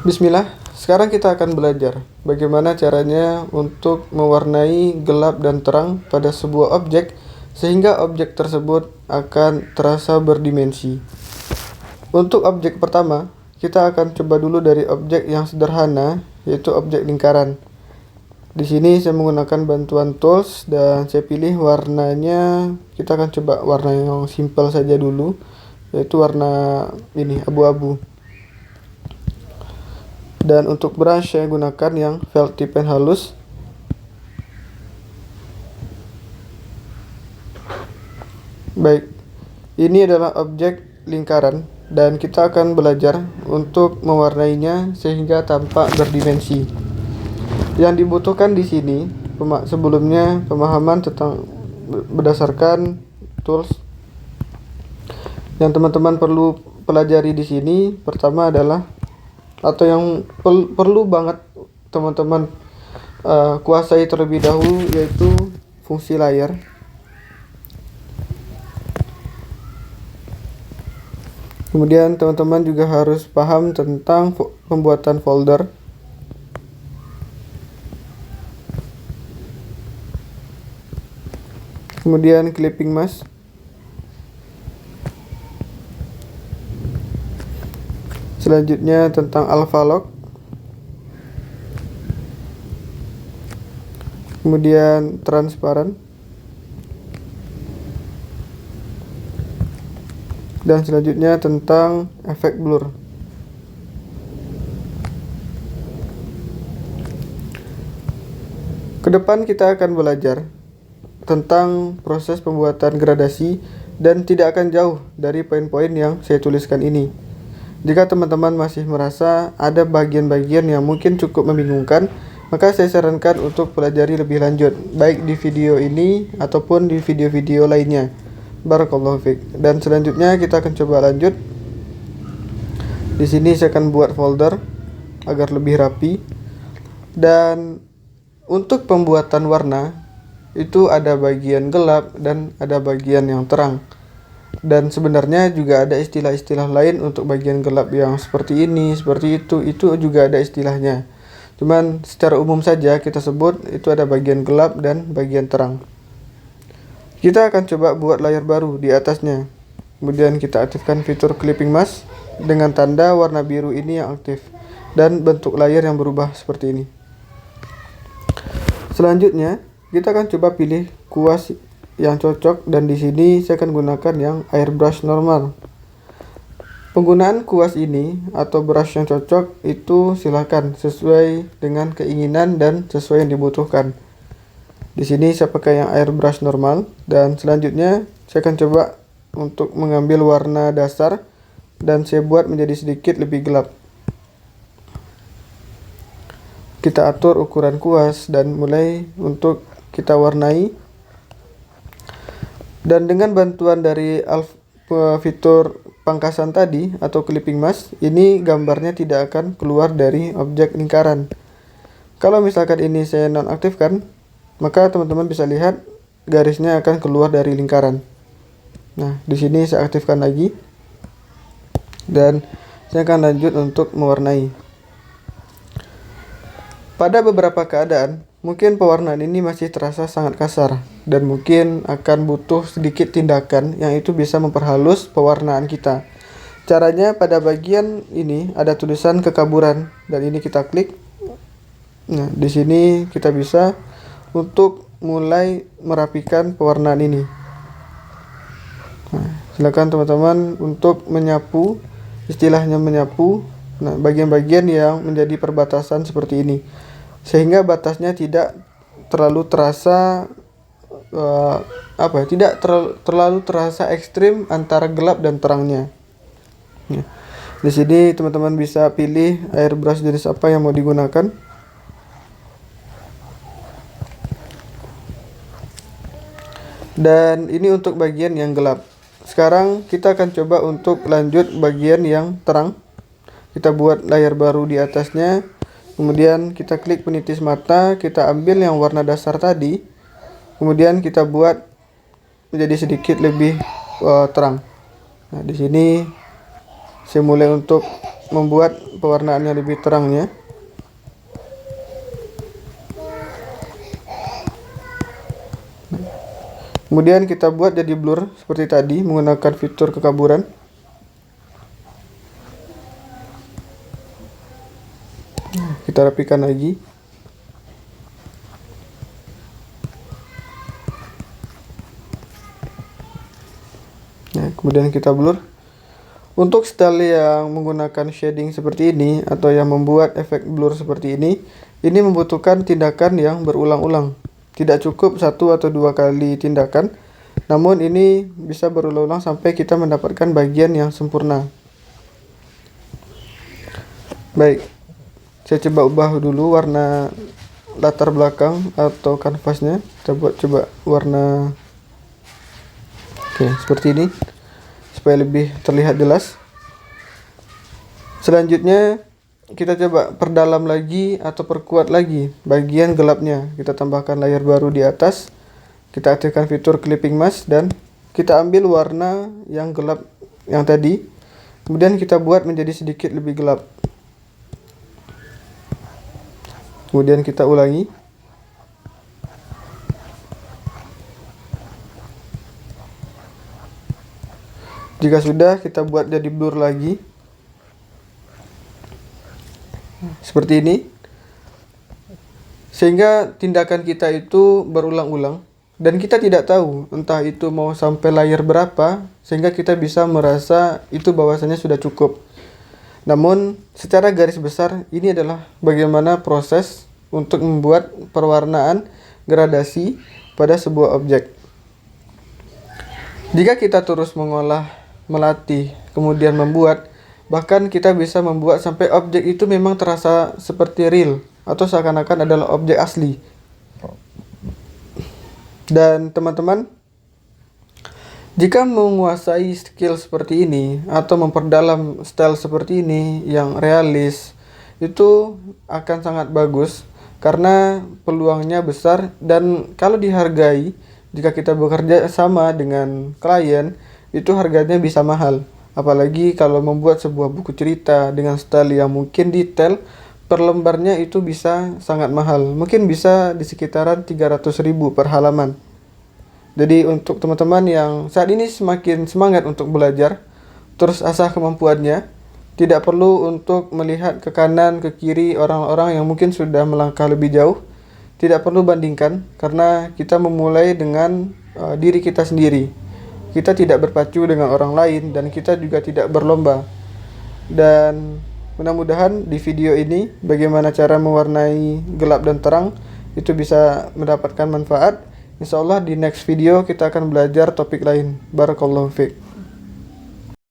Bismillah, sekarang kita akan belajar bagaimana caranya untuk mewarnai gelap dan terang pada sebuah objek sehingga objek tersebut akan terasa berdimensi. Untuk objek pertama, kita akan coba dulu dari objek yang sederhana, yaitu objek lingkaran. Di sini saya menggunakan bantuan tools dan saya pilih warnanya, kita akan coba warna yang simple saja dulu, yaitu warna ini, abu-abu. Dan untuk brush saya gunakan yang velvety pen halus. Baik, ini adalah objek lingkaran dan kita akan belajar untuk mewarnainya sehingga tampak berdimensi. Yang dibutuhkan di sini sebelumnya pemahaman tentang berdasarkan tools yang teman-teman perlu pelajari di sini. Pertama adalah atau yang perlu banget teman-teman kuasai terlebih dahulu, yaitu fungsi layer. Kemudian teman-teman juga harus paham tentang pembuatan folder. Kemudian clipping mask. Selanjutnya tentang alpha lock. Kemudian transparan. Dan selanjutnya tentang efek blur. Kedepan kita akan belajar tentang proses pembuatan gradasi dan tidak akan jauh dari poin-poin yang saya tuliskan ini. Jika teman-teman masih merasa ada bagian-bagian yang mungkin cukup membingungkan, maka saya sarankan untuk pelajari lebih lanjut, baik di video ini ataupun di video-video lainnya. Barakallahu fiik. Dan selanjutnya kita akan coba lanjut. Di sini saya akan buat folder agar lebih rapi. Dan untuk pembuatan warna itu ada bagian gelap dan ada bagian yang terang. Dan sebenarnya juga ada istilah-istilah lain untuk bagian gelap yang seperti ini, seperti itu juga ada istilahnya. Cuman secara umum saja kita sebut itu ada bagian gelap dan bagian terang. Kita akan coba buat layar baru di atasnya. Kemudian kita aktifkan fitur clipping mask dengan tanda warna biru ini yang aktif dan bentuk layar yang berubah seperti ini. Selanjutnya, kita akan coba pilih kuas yang cocok dan di sini saya akan gunakan yang airbrush normal. Penggunaan kuas ini atau brush yang cocok itu silakan sesuai dengan keinginan dan sesuai yang dibutuhkan. Di sini saya pakai yang airbrush normal dan selanjutnya saya akan coba untuk mengambil warna dasar dan saya buat menjadi sedikit lebih gelap. Kita atur ukuran kuas dan mulai untuk kita warnai. Dan dengan bantuan dari fitur pangkasan tadi atau clipping mask, ini gambarnya tidak akan keluar dari objek lingkaran. Kalau misalkan ini saya nonaktifkan, maka teman-teman bisa lihat garisnya akan keluar dari lingkaran. Nah, di sini saya aktifkan lagi. Dan saya akan lanjut untuk mewarnai. Pada beberapa keadaan, mungkin pewarnaan ini masih terasa sangat kasar dan mungkin akan butuh sedikit tindakan yang itu bisa memperhalus pewarnaan kita. Caranya pada bagian ini ada tulisan kekaburan dan ini kita klik. Nah, di sini kita bisa untuk mulai merapikan pewarnaan ini. Nah, silakan teman-teman untuk menyapu, istilahnya menyapu. Nah, bagian-bagian yang menjadi perbatasan seperti ini. Sehingga batasnya tidak terlalu terasa terlalu terasa ekstrim antara gelap dan terangnya. Ya. Di sini teman-teman bisa pilih airbrush jenis apa yang mau digunakan. Dan ini untuk bagian yang gelap. Sekarang kita akan coba untuk lanjut bagian yang terang. Kita buat layar baru di atasnya. Kemudian kita klik penitis mata, kita ambil yang warna dasar tadi. Kemudian kita buat menjadi sedikit lebih terang. Nah, di sini saya mulai untuk membuat pewarnaannya lebih terangnya. Kemudian kita buat jadi blur seperti tadi menggunakan fitur kekaburan. Kita rapikan lagi. Nah, kemudian kita blur. Untuk style yang menggunakan shading seperti ini atau yang membuat efek blur seperti ini membutuhkan tindakan yang berulang-ulang. Tidak cukup 1 atau 2 kali tindakan, namun ini bisa berulang-ulang sampai kita mendapatkan bagian yang sempurna. Baik, saya coba ubah dulu warna latar belakang atau kanvasnya. Kita buat coba warna seperti ini supaya lebih terlihat jelas. Selanjutnya kita coba perdalam lagi atau perkuat lagi bagian gelapnya. Kita tambahkan layer baru di atas. Kita aktifkan fitur clipping mask dan kita ambil warna yang gelap yang tadi. Kemudian kita buat menjadi sedikit lebih gelap. Kemudian kita ulangi. Jika sudah, kita buat jadi blur lagi. Seperti ini. Sehingga tindakan kita itu berulang-ulang dan kita tidak tahu entah itu mau sampai layer berapa sehingga kita bisa merasa itu bahwasanya sudah cukup. Namun secara garis besar ini adalah bagaimana proses untuk membuat perwarnaan gradasi pada sebuah objek. Jika kita terus mengolah, melatih, kemudian membuat, bahkan kita bisa membuat sampai objek itu memang terasa seperti real atau seakan-akan adalah objek asli. Dan teman-teman, jika menguasai skill seperti ini atau memperdalam style seperti ini yang realis, itu akan sangat bagus karena peluangnya besar dan kalau dihargai, jika kita bekerja sama dengan klien, itu harganya bisa mahal. Apalagi kalau membuat sebuah buku cerita dengan style yang mungkin detail, per lembarnya itu bisa sangat mahal. Mungkin bisa di sekitaran 300.000 per halaman. Jadi untuk teman-teman yang saat ini semakin semangat untuk belajar, terus asah kemampuannya, tidak perlu untuk melihat ke kanan, ke kiri orang-orang yang mungkin sudah melangkah lebih jauh. Tidak perlu bandingkan, karena kita memulai dengan diri kita sendiri. Kita tidak berpacu dengan orang lain dan kita juga tidak berlomba. Dan mudah-mudahan di video ini bagaimana cara mewarnai gelap dan terang itu bisa mendapatkan manfaat. Insyaallah di next video kita akan belajar topik lain. Barakallahu fiik.